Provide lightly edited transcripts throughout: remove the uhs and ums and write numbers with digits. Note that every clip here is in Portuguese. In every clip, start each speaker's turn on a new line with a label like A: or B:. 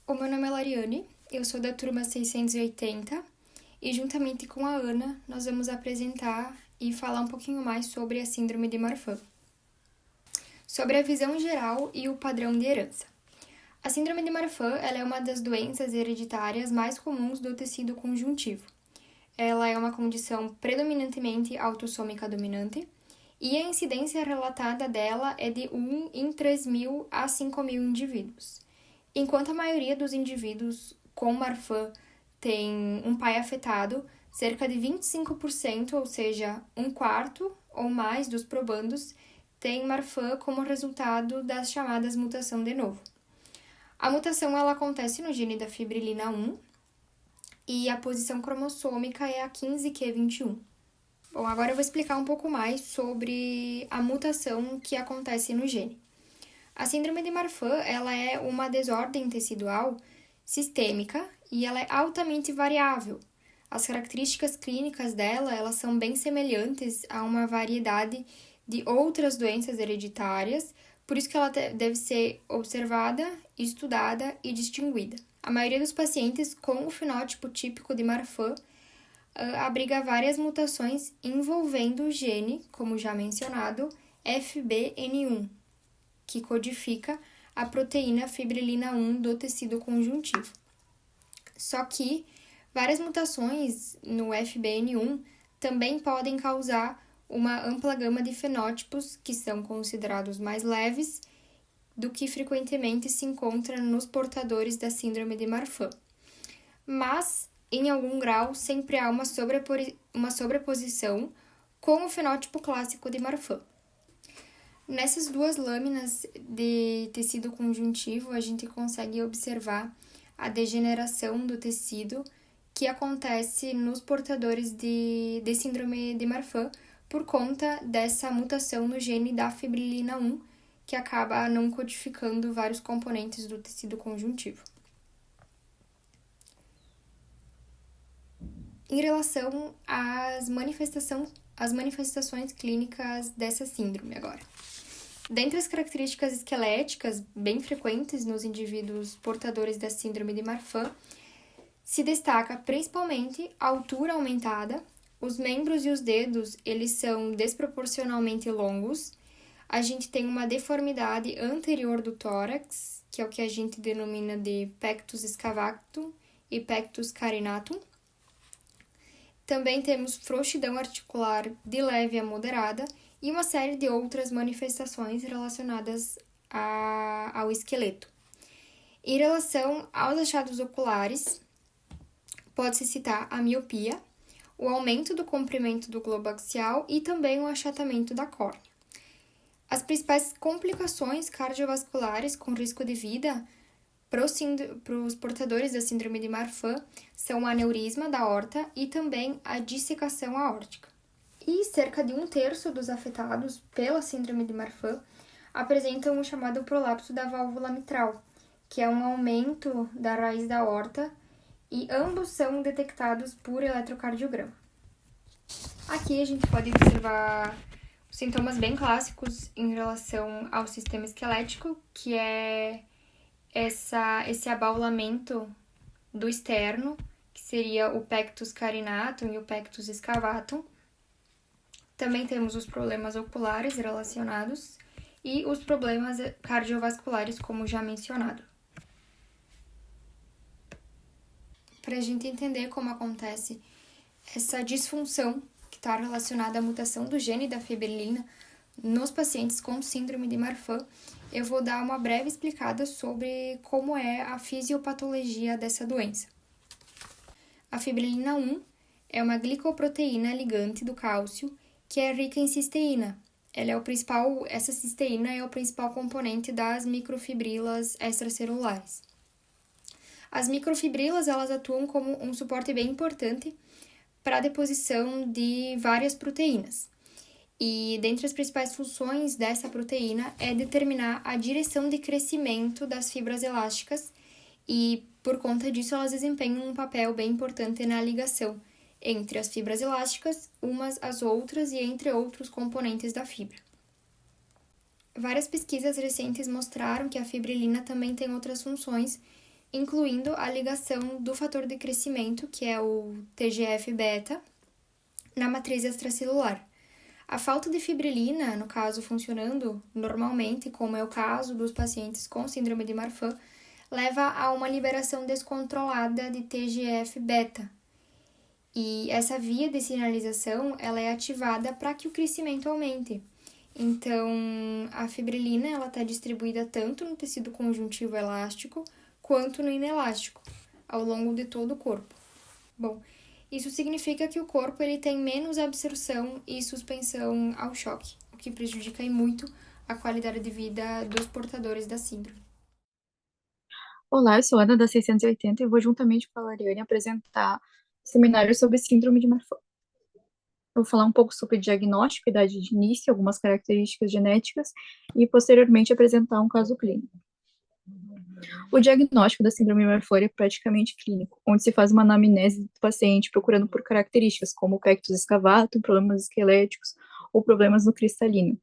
A: O meu nome é Lariane, eu sou da turma 680 e juntamente com a Ana nós vamos apresentar e falar um pouquinho mais sobre a síndrome de Marfan, sobre a visão geral e o padrão de herança. A síndrome de Marfan ela é uma das doenças hereditárias mais comuns do tecido conjuntivo. Ela é uma condição predominantemente autossômica dominante e a incidência relatada dela é de 1 em 3.000 a 5.000 indivíduos. Enquanto a maioria dos indivíduos com Marfan tem um pai afetado, cerca de 25%, ou seja, um quarto ou mais dos probandos, tem Marfan como resultado das chamadas mutação de novo. A mutação ela acontece no gene da fibrilina 1 e a posição cromossômica é a 15q21. Bom, agora eu vou explicar um pouco mais sobre a mutação que acontece no gene. A síndrome de Marfan ela é uma desordem tecidual sistêmica e ela é altamente variável. As características clínicas dela elas são bem semelhantes a uma variedade de outras doenças hereditárias, por isso que ela deve ser observada, estudada e distinguida. A maioria dos pacientes com o fenótipo típico de Marfan abriga várias mutações envolvendo o gene, como já mencionado, FBN1, que codifica a proteína fibrilina 1 do tecido conjuntivo. Só que várias mutações no FBN1 também podem causar uma ampla gama de fenótipos que são considerados mais leves do que frequentemente se encontra nos portadores da síndrome de Marfan. Mas, em algum grau, sempre há uma sobreposição com o fenótipo clássico de Marfan. Nessas duas lâminas de tecido conjuntivo, a gente consegue observar a degeneração do tecido que acontece nos portadores de síndrome de Marfan por conta dessa mutação no gene da fibrilina 1, que acaba não codificando vários componentes do tecido conjuntivo. Em relação às manifestações clínicas dessa síndrome agora. Dentre as características esqueléticas bem frequentes nos indivíduos portadores da síndrome de Marfan, se destaca principalmente a altura aumentada, os membros e os dedos eles são desproporcionalmente longos, a gente tem uma deformidade anterior do tórax, que é o que a gente denomina de pectus excavatum e pectus carinatum. Também temos frouxidão articular de leve a moderada, e uma série de outras manifestações relacionadas ao esqueleto. Em relação aos achados oculares, pode-se citar a miopia, o aumento do comprimento do globo axial e também o achatamento da córnea. As principais complicações cardiovasculares com risco de vida para os portadores da síndrome de Marfan são o aneurisma da aorta e também a dissecação aórtica. E cerca de 1/3 dos afetados pela síndrome de Marfan apresentam o chamado prolapso da válvula mitral, que é um aumento da raiz da aorta, e ambos são detectados por eletrocardiograma. Aqui a gente pode observar os sintomas bem clássicos em relação ao sistema esquelético, que é esse abaulamento do externo, que seria o pectus carinatum e o pectus excavatum. Também temos os problemas oculares relacionados e os problemas cardiovasculares, como já mencionado. Para a gente entender como acontece essa disfunção que está relacionada à mutação do gene da fibrilina nos pacientes com síndrome de Marfan, eu vou dar uma breve explicada sobre como é a fisiopatologia dessa doença. A fibrilina 1 é uma glicoproteína ligante do cálcio que é rica em cisteína. Essa cisteína é o principal componente das microfibrilas extracelulares. As microfibrilas elas atuam como um suporte bem importante para a deposição de várias proteínas. E dentre as principais funções dessa proteína é determinar a direção de crescimento das fibras elásticas e, por conta disso, elas desempenham um papel bem importante na ligação entre as fibras elásticas, umas às outras e entre outros componentes da fibra. Várias pesquisas recentes mostraram que a fibrilina também tem outras funções incluindo a ligação do fator de crescimento, que é o TGF-beta, na matriz extracelular. A falta de fibrilina, no caso funcionando normalmente, como é o caso dos pacientes com síndrome de Marfan, leva a uma liberação descontrolada de TGF-beta. E essa via de sinalização, ela é ativada para que o crescimento aumente. Então, a fibrilina, ela está distribuída tanto no tecido conjuntivo elástico quanto no inelástico, ao longo de todo o corpo. Bom, isso significa que o corpo ele tem menos absorção e suspensão ao choque, o que prejudica muito a qualidade de vida dos portadores da síndrome.
B: Olá, eu sou Ana da 680 e vou juntamente com a Lariane apresentar o seminário sobre síndrome de Marfan. Eu vou falar um pouco sobre diagnóstico, idade de início, algumas características genéticas e posteriormente apresentar um caso clínico. O diagnóstico da síndrome de Marfan é praticamente clínico, onde se faz uma anamnese do paciente procurando por características como pectus escavatum, problemas esqueléticos ou problemas no cristalino,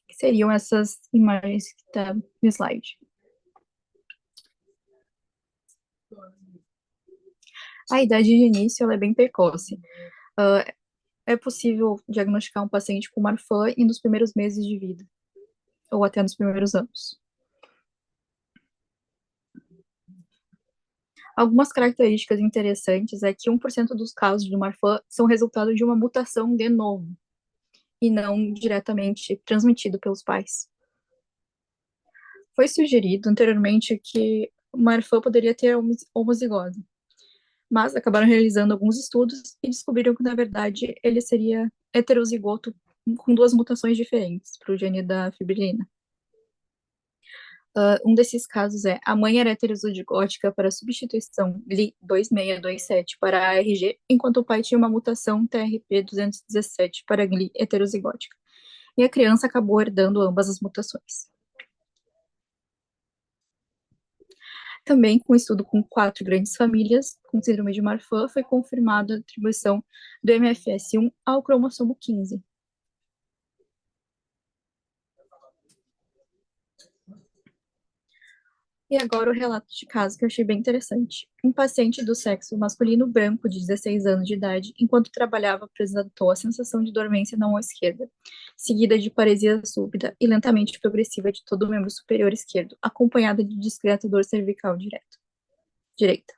B: que seriam essas imagens que está no slide. A idade de início ela é bem precoce. É possível diagnosticar um paciente com Marfan nos primeiros meses de vida, ou até nos primeiros anos. Algumas características interessantes é que 1% dos casos de Marfan são resultado de uma mutação de novo, e não diretamente transmitido pelos pais. Foi sugerido anteriormente que Marfan poderia ter homozigose, mas acabaram realizando alguns estudos e descobriram que, na verdade, ele seria heterozigoto com duas mutações diferentes para o gene da fibrilina. Um desses casos é a mãe era heterozigótica para substituição GLI2627 para ARG, enquanto o pai tinha uma mutação TRP217 para GLI heterozigótica. E a criança acabou herdando ambas as mutações. Também, com um estudo com 4 grandes famílias com síndrome de Marfan, foi confirmada a atribuição do MFS1 ao cromossomo 15. E agora o relato de caso que eu achei bem interessante. Um paciente do sexo masculino branco de 16 anos de idade, enquanto trabalhava, apresentou a sensação de dormência na mão esquerda, seguida de paresia súbita e lentamente progressiva de todo o membro superior esquerdo, acompanhada de discreta dor cervical direita.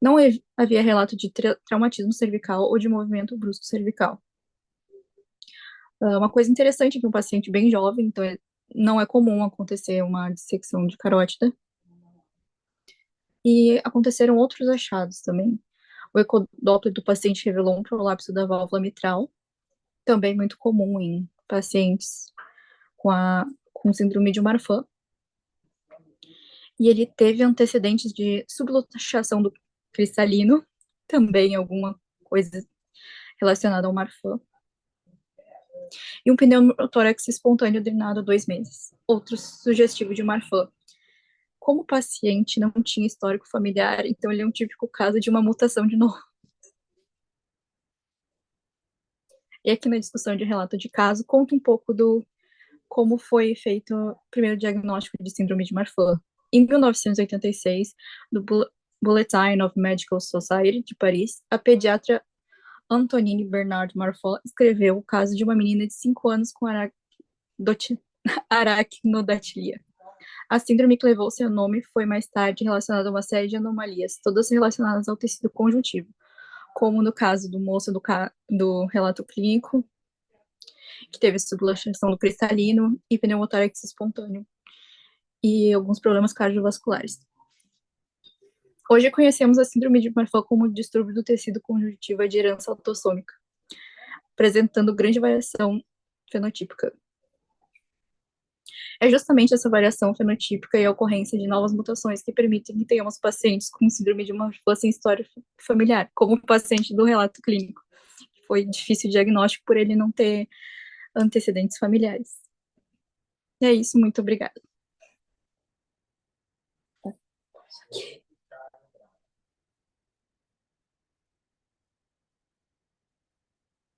B: Não havia relato de traumatismo cervical ou de movimento brusco cervical. Uma coisa interessante é que um paciente bem jovem, então não é comum acontecer uma dissecção de carótida. E aconteceram outros achados também. O ecodoppler do paciente revelou um prolapso da válvula mitral, também muito comum em pacientes com síndrome de Marfan. E ele teve antecedentes de subluxação do cristalino, também alguma coisa relacionada ao Marfan. E um pneumotórax espontâneo drenado há 2 meses, outro sugestivo de Marfan. Como o paciente não tinha histórico familiar, então ele é um típico caso de uma mutação de novo. E aqui na discussão de relato de caso, conta um pouco do como foi feito o primeiro diagnóstico de síndrome de Marfan. Em 1986, no Bulletin of Medical Society de Paris, a pediatra Antonine Bernard Marfan escreveu o caso de uma menina de 5 anos com aracnodactilia. A síndrome que levou seu nome foi mais tarde relacionada a uma série de anomalias, todas relacionadas ao tecido conjuntivo, como no caso do moço do relato clínico, que teve subluxação do cristalino e pneumotórax espontâneo, e alguns problemas cardiovasculares. Hoje conhecemos a síndrome de Marfan como distúrbio do tecido conjuntivo de herança autossômica, apresentando grande variação fenotípica. É justamente essa variação fenotípica e a ocorrência de novas mutações que permitem que tenhamos pacientes com síndrome de Marfan sem história familiar, como o paciente do relato clínico. Foi difícil o diagnóstico por ele não ter antecedentes familiares. E é isso, muito obrigada.